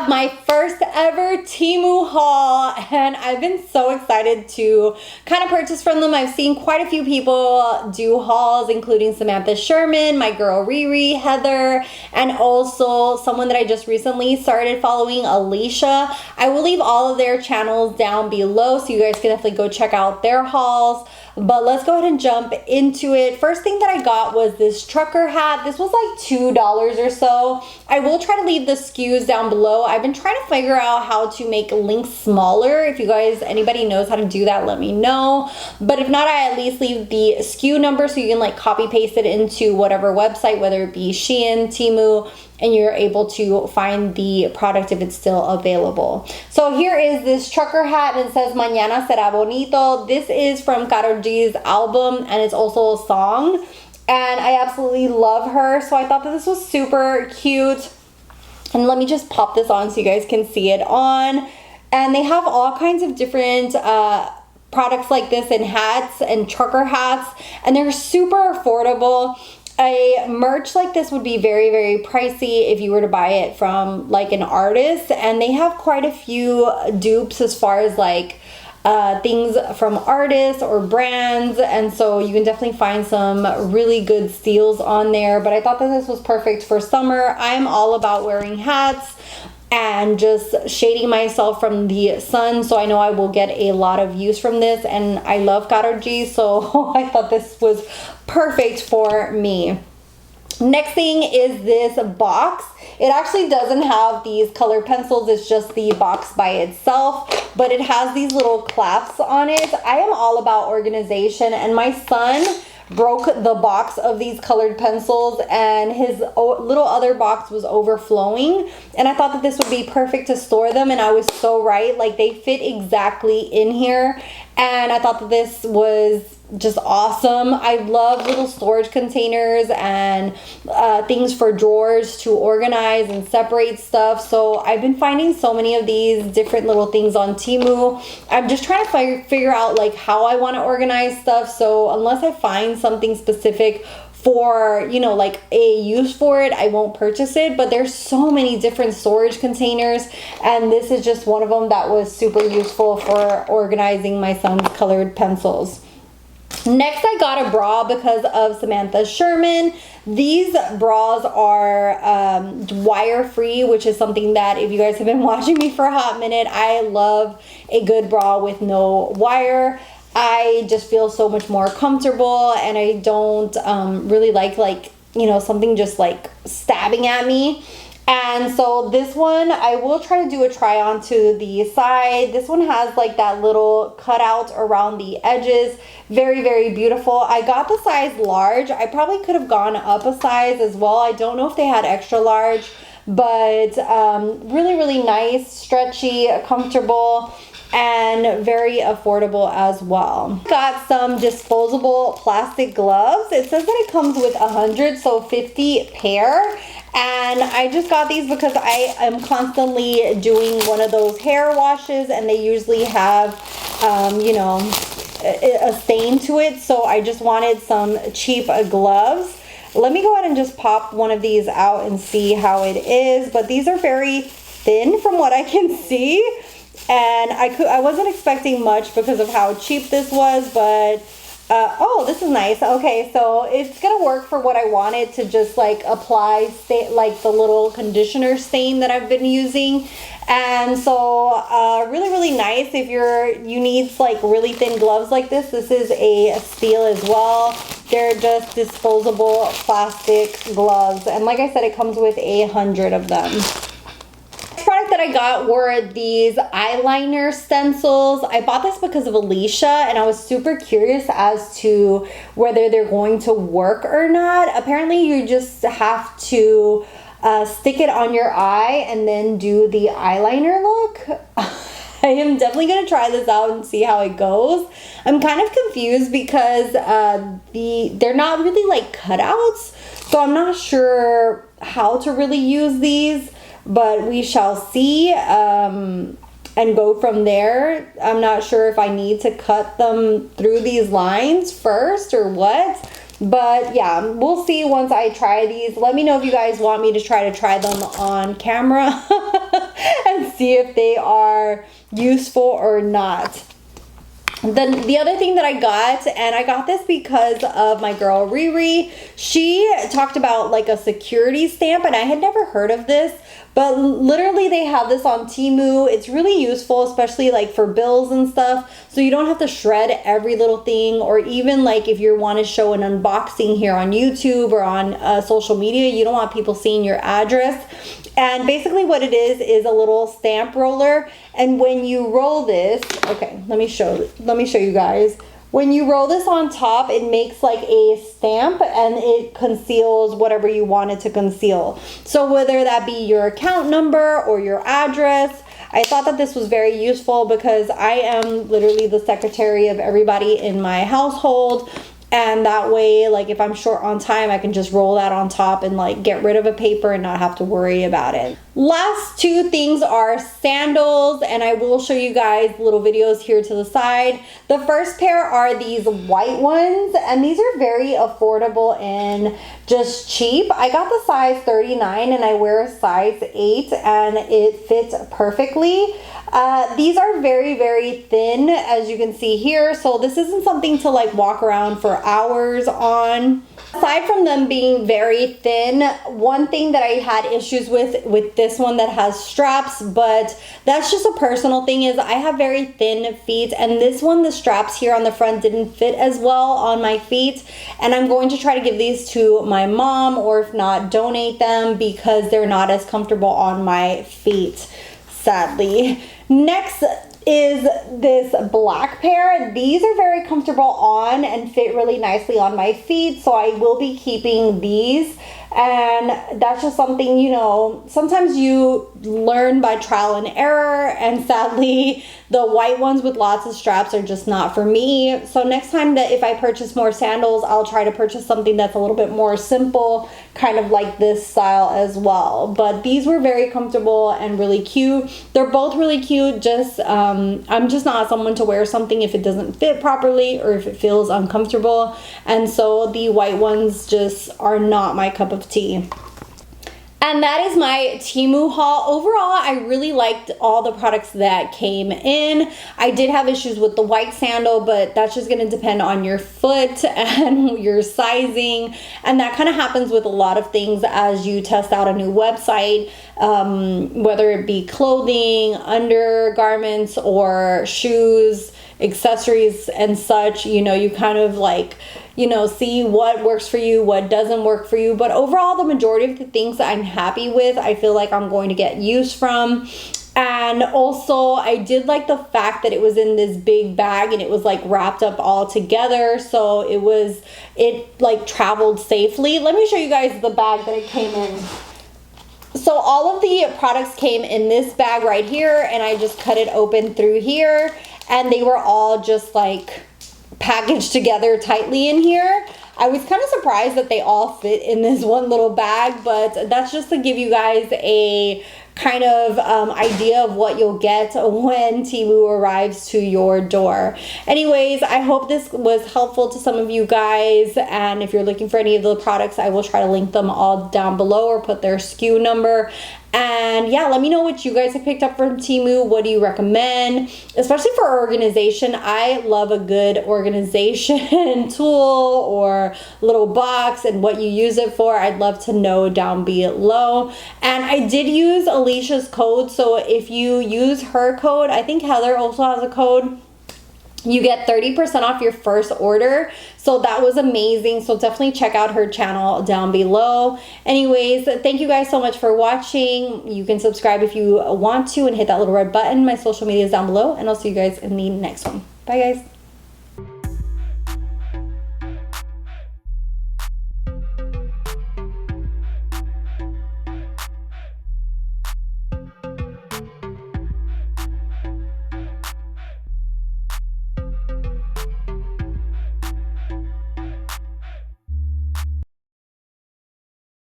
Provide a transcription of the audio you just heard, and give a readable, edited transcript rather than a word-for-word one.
have my first ever TEMU haul, and I've been so excited to kind of purchase from them. I've seen quite a few people do hauls, including Samantha Sherman, my girl Riri, Heather, and also someone that I just recently started following, Alicia. I will leave all of their channels down below so you guys can definitely go check out their hauls. But let's go ahead and jump into it. First thing that I got was this trucker hat. This was like $2 or so. I will try to leave the SKUs down below. I've been trying to figure out how to make links smaller. If you guys, anybody knows how to do that, let me know. But if not, I at least leave the SKU number so you can like copy paste it into whatever website, whether it be Shein, TEMU, and you're able to find the product if it's still available. So here is this trucker hat, and it says Mañana será bonito. This is from Karol G's album, and it's also a song, and I absolutely love her, so I thought that this was super cute. And let me just pop this on so you guys can see it on. And they have all kinds of different products like this, and hats and trucker hats, and they're super affordable. A merch like this would be very, very pricey if you were to buy it from like an artist, and they have quite a few dupes as far as like things from artists or brands, and so you can definitely find some really good steals on there. But I thought that this was perfect for summer. I'm all about wearing hats and just shading myself from the sun, so I know I will get a lot of use from this, and I love Karol G, so I thought this was perfect for me. Next thing is this box. It actually doesn't have these colored pencils, it's just the box by itself, but it has these little clasps on it. I am all about organization, and my son broke the box of these colored pencils, and his little other box was overflowing, and I thought that this would be perfect to store them, and I was so right. Like, they fit exactly in here, and I thought that this was just awesome. I love little storage containers and things for drawers to organize and separate stuff. So I've been finding so many of these different little things on TEMU. I'm just trying to figure out like how I want to organize stuff. So unless I find something specific for, you know, like a use for it, I won't purchase it. But there's so many different storage containers, and this is just one of them that was super useful for organizing my son's colored pencils. Next, I got a bra because of Samantha Sherman. These bras are wire-free, which is something that, if you guys have been watching me for a hot minute, I love a good bra with no wire. I just feel so much more comfortable, and I don't really like, you know, something just like stabbing at me. And so this one, I will try to do a try on to the side. This one has like that little cutout around the edges. Very, very beautiful. I got the size large. I probably could have gone up a size as well. I don't know if they had extra large, but really, really nice, stretchy, comfortable, and very affordable as well. Got some disposable plastic gloves. It says that it comes with 100, so 50 pair. And I just got these because I am constantly doing one of those hair washes, and they usually have, you know, a stain to it. So I just wanted some cheap gloves. Let me go ahead and just pop one of these out and see how it is. But these are very thin from what I can see. And I wasn't expecting much because of how cheap this was, but oh, this is nice. Okay, so it's gonna work for what I wanted to just like apply like the little conditioner stain that I've been using. And so really, really nice. If you need like really thin gloves like this is a steal as well. They're just disposable plastic gloves, and like I said, it comes with 100 of them. Product that I got were these eyeliner stencils. I bought this because of Alicia, and I was super curious as to whether they're going to work or not. Apparently you just have to stick it on your eye and then do the eyeliner look. I am definitely going to try this out and see how it goes. I'm kind of confused because they're not really like cutouts, so I'm not sure how to really use these. But we shall see and go from there. I'm not sure if I need to cut them through these lines first or what. But yeah, we'll see once I try these. Let me know if you guys want me to try them on camera. see if they are useful or not. Then the other thing that I got, and I got this because of my girl Riri, she talked about like a security stamp, and I had never heard of this, but literally they have this on TEMU. It's really useful, especially like for bills and stuff, so you don't have to shred every little thing, or even like if you want to show an unboxing here on YouTube or on social media, you don't want people seeing your address. And basically what it is a little stamp roller, and when you roll this, okay, let me show you guys. When you roll this on top, it makes like a stamp, and it conceals whatever you want it to conceal. So whether that be your account number or your address, I thought that this was very useful because I am literally the secretary of everybody in my household. And that way, like if I'm short on time, I can just roll that on top and like get rid of a paper and not have to worry about it. Last two things are sandals, and I will show you guys little videos here to the side. The first pair are these white ones, and these are very affordable and just cheap. I got the size 39 and I wear a size 8 and it fits perfectly. These are very, very thin, as you can see here, so this isn't something to like walk around for hours on. Aside from them being very thin, one thing that I had issues with this one that has straps, but that's just a personal thing, is I have very thin feet, and this one, the straps here on the front didn't fit as well on my feet, and I'm going to try to give these to my mom, or if not, donate them, because they're not as comfortable on my feet, sadly. Next is this black pair. These are very comfortable on and fit really nicely on my feet, so I will be keeping these. And that's just something, you know, sometimes you learn by trial and error, and sadly the white ones with lots of straps are just not for me. So next time that if I purchase more sandals, I'll try to purchase something that's a little bit more simple, kind of like this style as well. But these were very comfortable and really cute. They're both really cute, just I'm just not someone to wear something if it doesn't fit properly or if it feels uncomfortable, and so the white ones just are not my cup of tea. And that is my TEMU haul. Overall, I really liked all the products that came in. I did have issues with the white sandal, but that's just gonna depend on your foot and your sizing. And that kind of happens with a lot of things as you test out a new website, whether it be clothing, undergarments, or shoes, accessories and such. You know, you kind of like, you know, see what works for you, what doesn't work for you. But overall, the majority of the things that I'm happy with, I feel like I'm going to get use from. And also, I did like the fact that it was in this big bag and it was like wrapped up all together, so it like traveled safely. Let me show you guys the bag that it came in. So all of the products came in this bag right here, and I just cut it open through here, and they were all just like packaged together tightly in here. I was kind of surprised that they all fit in this one little bag, but that's just to give you guys a kind of idea of what you'll get when TEMU arrives to your door. Anyways, I hope this was helpful to some of you guys, and if you're looking for any of the products, I will try to link them all down below or put their SKU number. And yeah, let me know what you guys have picked up from TEMU. What do you recommend? Especially for organization. I love a good organization tool or little box, and what you use it for. I'd love to know down below. And I did use Alicia's code, so if you use her code, I think Heather also has a code, you get 30% off your first order. So that was amazing. So definitely check out her channel down below. Anyways, thank you guys so much for watching. You can subscribe if you want to and hit that little red button. My social media is down below, and I'll see you guys in the next one. Bye guys.